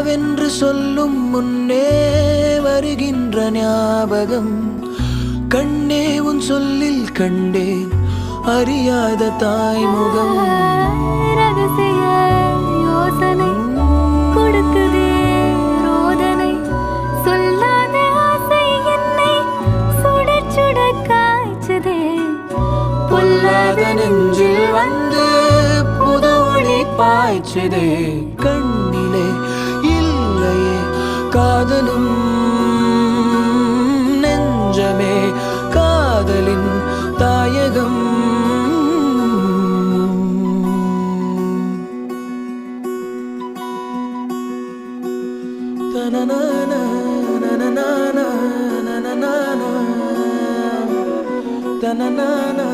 கனவென்று சொல்லும் முன்னே வருகின்ற ஞாபகம் கண்ணே உன் சொல்லில் கண்டேன் அறியாத தாய்முகம் ரகசிய யோசனை கொடுக்குதே ரோதனை சொல்லாத ஆசை என்னை சுட சுட காய்ச்சதே பொல்லாத நெஞ்சில் வந்து புது ஒளி பாய்ச்சதே கண்ணிலே இல்லையே காதலும் நெஞ்சமே காதலின் தாயகம் தனனானா தனனானா